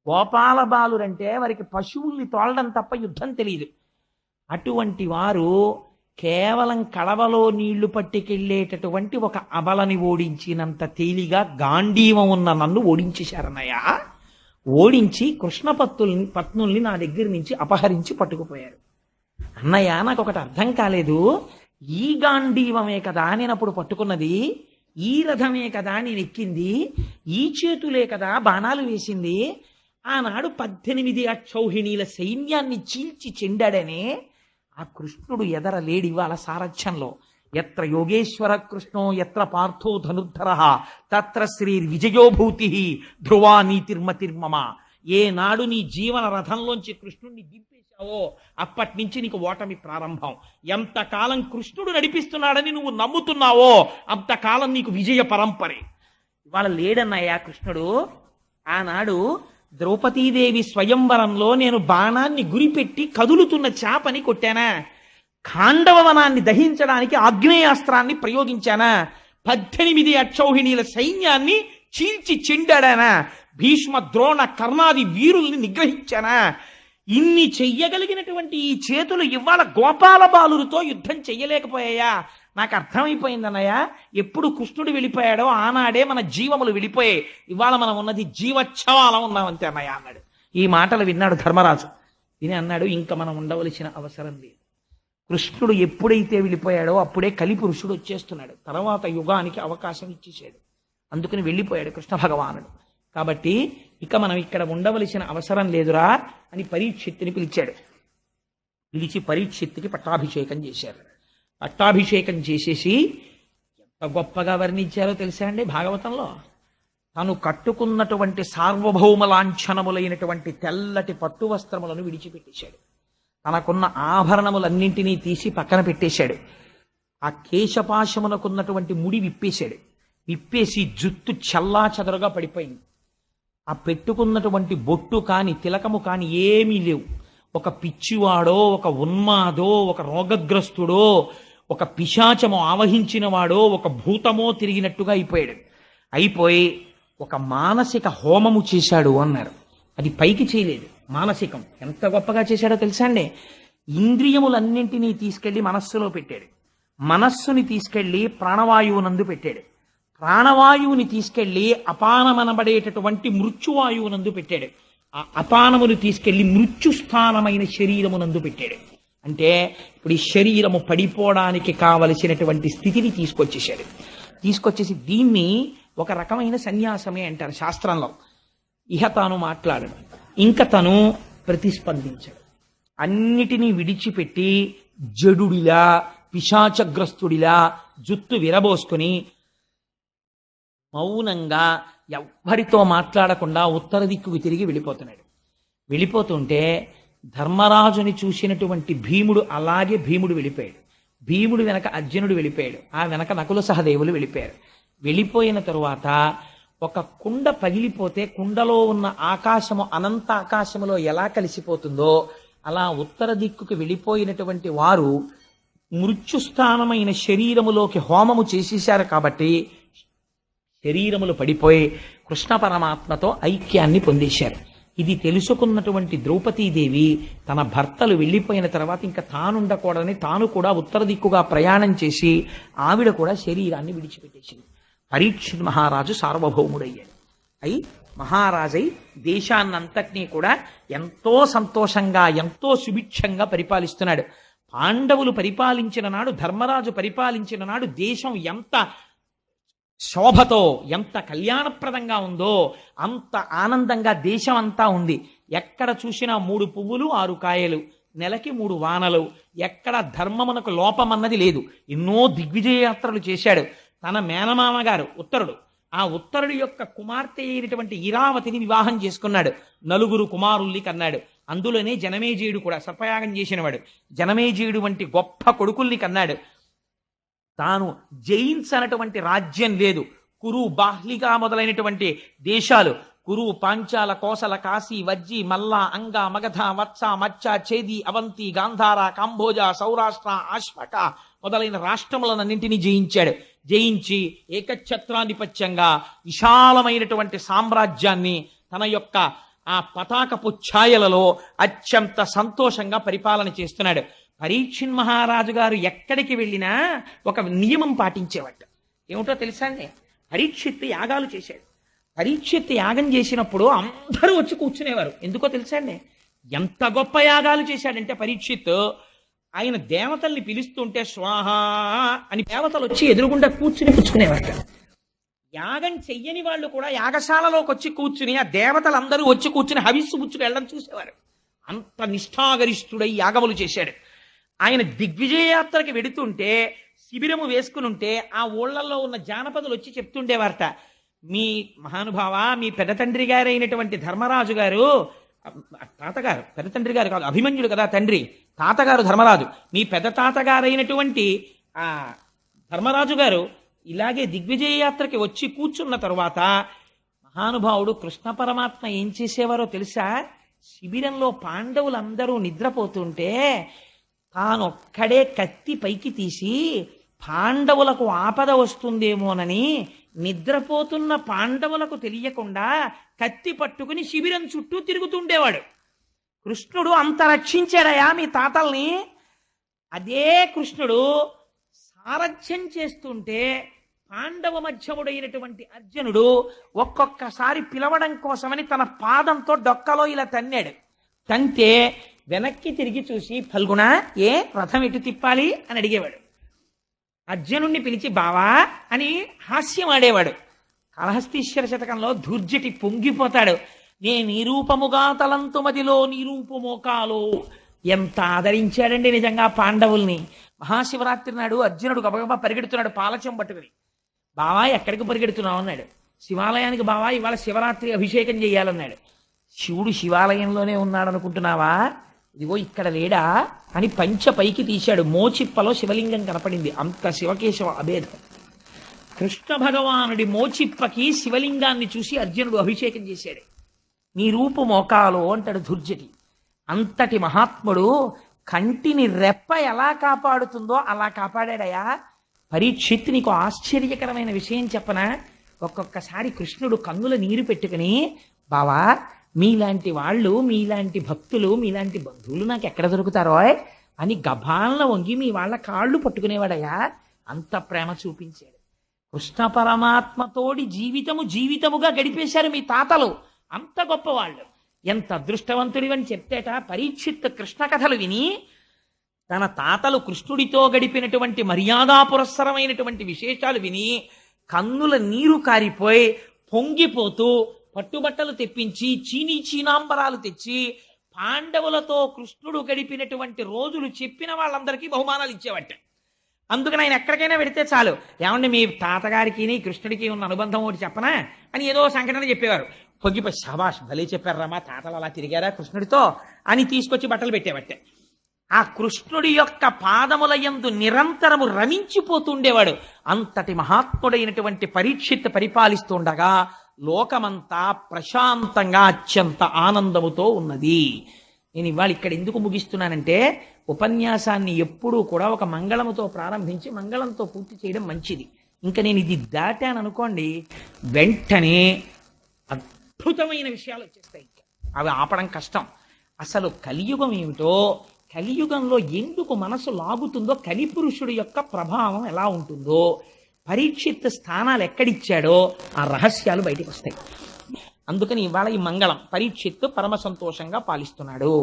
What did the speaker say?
గోపాల బాలురంటే వారికి పశువుల్ని తోలడం తప్ప యుద్ధం తెలియదు. అటువంటి వారు కేవలం కడవలో నీళ్లు పట్టుకెళ్ళేటటువంటి ఒక అబలని ఓడించినంత తేలిగా గాంధీవం ఉన్న నన్ను ఓడించేశారన్నయ్య. ఓడించి కృష్ణ పత్నుల్ని నా దగ్గర నుంచి అపహరించి పట్టుకుపోయారు. అన్నయ్య, నాకు ఒకటి అర్థం కాలేదు. ఈ గాంధీవమే కదా నేను అప్పుడు పట్టుకున్నది, ఈ రథమే కదా నేను ఎక్కింది, ఈ చేతులే కదా బాణాలు వేసింది. ఆనాడు 18 అక్షౌహిణీల సైన్యాన్ని చీల్చి చెండాడనే ఆ కృష్ణుడు ఎదర లేడి వాళ్ళ సారథ్యంలో. ఎత్ర యోగేశ్వర కృష్ణో ఎత్ర పార్థో ధనుర్ధర తత్ర శ్రీ విజయోభూతి ధ్రువా నీతిర్మతిర్మమ. ఏనాడు నీ జీవన రథంలోంచి కృష్ణుడిని దింపేశావో అప్పటి నుంచి నీకు ఓటమి ప్రారంభం. ఎంతకాలం కృష్ణుడు నడిపిస్తున్నాడని నువ్వు నమ్ముతున్నావో అంతకాలం నీకు విజయ పరంపరే. ఇవాళ లేడన్నయ్యా కృష్ణుడు. ఆనాడు ద్రౌపదీదేవి స్వయంవరంలో నేను బాణాన్ని గురిపెట్టి కదులుతున్న చాపని కొట్టానా? ఖాండవనాన్ని దహించడానికి ఆగ్నేయాస్త్రాన్ని ప్రయోగించానా? 18 అక్షౌహిణీల సైన్యాన్ని చీల్చి చెండాడానా? భీష్మ ద్రోణ కర్ణాది వీరుల్ని నిగ్రహించానా? ఇన్ని చెయ్యగలిగినటువంటి ఈ చేతులు ఇవాళ గోపాల బాలురితో యుద్ధం చెయ్యలేకపోయాయా? నాకు అర్థమైపోయిందన్నయ్య. ఎప్పుడు కృష్ణుడు వెళ్ళిపోయాడో ఆనాడే మన జీవములు వెళ్ళిపోయాయి. ఇవాళ మనం ఉన్నది జీవచ్ఛవాలం ఉన్నామంతే అన్నయ్య అన్నాడు. ఈ మాటలు విన్నాడు ధర్మరాజు. విని అన్నాడు, ఇంకా మనం ఉండవలసిన అవసరం లేదు. కృష్ణుడు ఎప్పుడైతే వెళ్ళిపోయాడో అప్పుడే కలిపురుషుడు వచ్చేస్తున్నాడు. తర్వాత యుగానికి అవకాశం ఇచ్చేసాడు. అందుకని వెళ్ళిపోయాడు కృష్ణ భగవానుడు. కాబట్టి ఇక మనం ఇక్కడ ఉండవలసిన అవసరం లేదురా అని పరీక్షిత్తుని పిలిచాడు. పిలిచి పరీక్షిత్తుకి పట్టాభిషేకం చేశారు. పట్టాభిషేకం చేసేసి ఎంత గొప్పగా వర్ణించారో తెలుసా అండి భాగవతంలో. తను కట్టుకున్నటువంటి సార్వభౌమ లాంఛనములైనటువంటి తెల్లటి పట్టు వస్త్రములను విడిచిపెట్టేశాడు. తనకున్న ఆభరణములన్నింటినీ తీసి పక్కన పెట్టేశాడు. ఆ కేశపాశమునకున్నటువంటి ముడి విప్పేశాడు. విప్పేసి జుత్తు చల్లా చెదరుగా పడిపోయింది. ఆ పెట్టుకున్నటువంటి బొట్టు కాని తిలకము కాని ఏమీ లేవు. ఒక పిచ్చివాడో, ఒక ఉన్మాదో, ఒక రోగగ్రస్తుడో, ఒక పిశాచము ఆవహించిన వాడో, ఒక భూతమో తిరిగినట్టుగా అయిపోయాడు. అయిపోయి ఒక మానసిక హోమము చేశాడు అన్నారు. అది పైకి చేయలేదు, మానసికం. ఎంత గొప్పగా చేశాడో తెలుసా అండి. ఇంద్రియములన్నింటినీ తీసుకెళ్లి మనస్సులో పెట్టాడు. మనస్సుని తీసుకెళ్లి ప్రాణవాయువునందు పెట్టాడు. ప్రాణవాయువుని తీసుకెళ్లి అపానమనబడేటటువంటి మృత్యువాయువునందు పెట్టాడు. ఆ అపానమును తీసుకెళ్లి మృత్యుస్థానమైన శరీరమునందు పెట్టాడు. అంటే ఇప్పుడు ఈ శరీరము పడిపోవడానికి కావలసినటువంటి స్థితిని తీసుకొచ్చేసాడు. తీసుకొచ్చేసి దీన్ని ఒక రకమైన సన్యాసమే అంటారు శాస్త్రంలో. ఇహ తాను మాట్లాడడు, ఇంకా తను ప్రతిస్పందించాడు. అన్నిటినీ విడిచిపెట్టి జడుడిలా, పిశాచగ్రస్తుడిలా జుత్తు విరబోసుకుని మౌనంగా ఎవ్వరితో మాట్లాడకుండా ఉత్తర దిక్కుకు తిరిగి వెళ్ళిపోతున్నాడు. వెళ్ళిపోతుంటే ధర్మరాజుని చూసినటువంటి భీముడు అలాగే భీముడు వెళ్ళిపోయాడు. భీముడు వెనక అర్జునుడు వెళ్ళిపోయాడు. ఆ వెనక నకుల సహదేవులు వెళ్ళిపోయారు. వెళ్ళిపోయిన తరువాత ఒక కుండ పగిలిపోతే కుండలో ఉన్న ఆకాశము అనంత ఆకాశములో ఎలా కలిసిపోతుందో అలా ఉత్తర దిక్కుకు వెళ్ళిపోయినటువంటి వారు మృత్యుస్థానమైన శరీరములోకి హోమము చేసేశారు. కాబట్టి శరీరములు పడిపోయి కృష్ణ పరమాత్మతో ఐక్యాన్ని పొందేశారు. ఇది తెలుసుకున్నటువంటి ద్రౌపదీదేవి తన భర్తలు వెళ్ళిపోయిన తర్వాత ఇంకా తానుండకూడదని తాను కూడా ఉత్తర దిక్కుగా ప్రయాణం చేసి ఆవిడ కూడా శరీరాన్ని విడిచిపెట్టేసింది. పరీక్షిత్ మహారాజు సార్వభౌముడయ్యాడు. అయి మహారాజై దేశాన్నంతటినీ కూడా ఎంతో సంతోషంగా ఎంతో సుభిక్షంగా పరిపాలిస్తున్నాడు. పాండవులు పరిపాలించిన నాడు, ధర్మరాజు పరిపాలించిన నాడు దేశం ఎంత శోభతో ఎంత కళ్యాణప్రదంగా ఉందో అంత ఆనందంగా దేశం అంతా ఉంది. ఎక్కడ చూసినా 3 పువ్వులు 6 కాయలు, నెలకి 3 వానలు, ఎక్కడ ధర్మమునకు లోపమన్నది లేదు. ఎన్నో దిగ్విజయ యాత్రలు చేశాడు. తన మేనమామ గారు ఉత్తరుడు, ఆ ఉత్తరుడు యొక్క కుమార్తె అయినటువంటి ఇరావతిని వివాహం చేసుకున్నాడు. 4 కుమారుల్ని కన్నాడు. అందులోనే జనమేజయుడు కూడా సర్పయాగం చేసినవాడు. జనమేజయుడు వంటి గొప్ప కొడుకుల్ని కన్నాడు. తాను జయించనటువంటి రాజ్యం లేదు. కురు, బాహ్లిగా మొదలైనటువంటి దేశాలు, కురు, పాంచాల, కోసల, కాశీ, వజ్జి, మల్ల, అంగ, మగధ, వత్స, మచ్చ, చేది, అవంతి, గాంధార, కాంభోజ, సౌరాష్ట్ర, ఆశ్వక మొదలైన రాష్ట్రములన్నింటినీ జయించాడు. జయించి ఏకఛత్రాధిపత్యంగా విశాలమైనటువంటి సామ్రాజ్యాన్ని తన యొక్క ఆ పతాకపు ఛాయలలో అత్యంత సంతోషంగా పరిపాలన చేస్తున్నాడు. పరీక్షిన్ మహారాజు గారు ఎక్కడికి వెళ్ళినా ఒక నియమం పాటించేవాడు. ఏమిటో తెలుసా అండి? పరీక్షిత్ యాగాలు చేశాడు. పరీక్షిత్ యాగం చేసినప్పుడు అందరూ వచ్చి కూర్చునేవారు. ఎందుకో తెలుసా అండి? ఎంత గొప్ప యాగాలు చేశాడంటే పరీక్షిత్, ఆయన దేవతల్ని పిలుస్తుంటే స్వాహ అని దేవతలు వచ్చి ఎదురుగుండా కూర్చుని పుచ్చుకునేవారు. యాగం చెయ్యని వాళ్ళు కూడా యాగశాలలోకి వచ్చి కూర్చుని ఆ దేవతలందరూ వచ్చి కూర్చుని హవిస్సు పుచ్చుకు వెళ్ళడం చూసేవారు. అంత నిష్ఠాగరిష్ఠుడై యాగములు చేశాడు. ఆయన దిగ్విజయయాత్రకి వెడుతుంటే శిబిరము వేసుకుని ఉంటే ఆ ఊళ్ళల్లో ఉన్న జానపదులు వచ్చి చెప్తుండేవారట, మీ మహానుభావ, మీ పెద్ద తండ్రి గారైనటువంటి ధర్మరాజు గారు, తాతగారు, పెద్ద తండ్రి గారు కాదు, అభిమన్యుడు కదా తండ్రి, తాతగారు ధర్మరాజు, మీ పెద్ద తాతగారైనటువంటి ఆ ధర్మరాజు గారు ఇలాగే దిగ్విజయ యాత్రకి వచ్చి కూర్చున్న తరువాత మహానుభావుడు కృష్ణ పరమాత్మ ఏం చేసేవారో తెలుసా? శిబిరంలో పాండవులందరూ నిద్రపోతుంటే తానొక్కడే కత్తి పైకి తీసి పాండవులకు ఆపద వస్తుందేమోనని నిద్రపోతున్న పాండవులకు తెలియకుండా కత్తి పట్టుకుని శిబిరం చుట్టూ తిరుగుతుండేవాడు. కృష్ణుడు అంత రక్షించాడయా మీ తాతల్ని. అదే కృష్ణుడు సారథ్యం చేస్తుంటే పాండవ మధ్యముడైనటువంటి అర్జునుడు ఒక్కొక్కసారి పిలవడం కోసమని తన పాదంతో డొక్కలో ఇలా తన్నాడు. తంతే వెనక్కి తిరిగి చూసి, ఫల్గుణ, ఏ రథం ఎటు తిప్పాలి అని అడిగేవాడు. అర్జునుణ్ణి పిలిచి బావా అని హాస్యం ఆడేవాడు. కాళహస్తీశ్వర శతకంలో ధూర్జటి పొంగిపోతాడు. నే నిరూపముగా తలంతు మదిలో నిరూపమోకాలో. ఎంత ఆదరించాడండి నిజంగా పాండవుల్ని. మహాశివరాత్రి నాడు అర్జునుడు గబగబా పరిగెడుతున్నాడు పాలచం పట్టుకుని. బావా ఎక్కడికి పరిగెడుతున్నావు అన్నాడు. శివాలయానికి బావా, ఇవాళ శివరాత్రి అభిషేకం చేయాలన్నాడు. శివుడు శివాలయంలోనే ఉన్నాడు అనుకుంటున్నావా? ఇదిగో ఇక్కడ లేడా అని పంచ పైకి తీశాడు. మోచిప్పలో శివలింగం కనపడింది. అంత శివకేశవ అభేదం. కృష్ణ భగవానుడి మోచిప్పకి శివలింగాన్ని చూసి అర్జునుడు అభిషేకం చేశాడు. నీ రూపు మోకాలో అంటాడు ధుర్జటి. అంతటి మహాత్ముడు కంటిని రెప్ప ఎలా కాపాడుతుందో అలా కాపాడాడయా. పరీక్షిత్, నీకు ఆశ్చర్యకరమైన విషయం చెప్పనా? ఒక్కొక్కసారి కృష్ణుడు కన్నుల నీరు పెట్టుకుని, బావా మీలాంటి వాళ్ళు, మీలాంటి భక్తులు, మీలాంటి బంధువులు నాకు ఎక్కడ దొరుకుతారో అని గభాలను వంగి మీ వాళ్ళ కాళ్ళు పట్టుకునేవాడయా. అంత ప్రేమ చూపించాడు. కృష్ణ పరమాత్మతోడి జీవితముగా గడిపేశారు మీ తాతలు. అంత గొప్పవాళ్ళు. ఎంత అదృష్టవంతుడివని చెప్తేట పరీక్షిత్ కృష్ణ కథలు విని తన తాతలు కృష్ణుడితో గడిపినటువంటి మర్యాదా పురస్సరమైనటువంటి విశేషాలు విని కన్నుల నీరు కారిపోయి పొంగిపోతూ పట్టుబట్టలు తెప్పించి చీనాంబరాలు తెచ్చి పాండవులతో కృష్ణుడు గడిపినటువంటి రోజులు చెప్పిన వాళ్ళందరికీ బహుమానాలు ఇచ్చేవట. అందుకని ఆయన ఎక్కడికైనా వెడితే చాలు, ఏమంటే మీ తాతగారికి కృష్ణుడికి ఉన్న అనుబంధం ఒకటి చెప్పనా అని ఏదో సంఘటన చెప్పేవారు. పొగ్గిపోయి, శభాష్ భలే చెప్పారా, మా తాతలు అలా తిరిగారా కృష్ణుడితో అని తీసుకొచ్చి బట్టలు పెట్టేవట్టే. ఆ కృష్ణుడి యొక్క పాదముల యందు నిరంతరము రమించిపోతుండేవాడు. అంతటి మహాత్ముడైనటువంటి పరీక్షిత్ పరిపాలిస్తుండగా లోకమంతా ప్రశాంతంగా అత్యంత ఆనందముతో ఉన్నది. నేను ఇవాళ ఇక్కడ ఎందుకు ముగిస్తున్నానంటే, ఉపన్యాసాన్ని ఎప్పుడూ కూడా ఒక మంగళముతో ప్రారంభించి మంగళంతో పూర్తి చేయడం మంచిది. ఇంకా నేను ఇది దాటాను అనుకోండి, వెంటనే అద్భుతమైన విషయాలు వచ్చేస్తాయి. అవి ఆపడం కష్టం. అసలు కలియుగం ఏమిటో, కలియుగంలో ఎందుకు మనసు లాగుతుందో, కలిపురుషుడి యొక్క ప్రభావం ఎలా ఉంటుందో, పరీక్షిత్ స్థానాలు ఎక్కడిచ్చాడో ఆ రహస్యాలు బయటకు వస్తాయి. అందుకని ఇవాళ ఈ మంగళం పరీక్షిత్ పరమ సంతోషంగా పాలిస్తున్నాడు.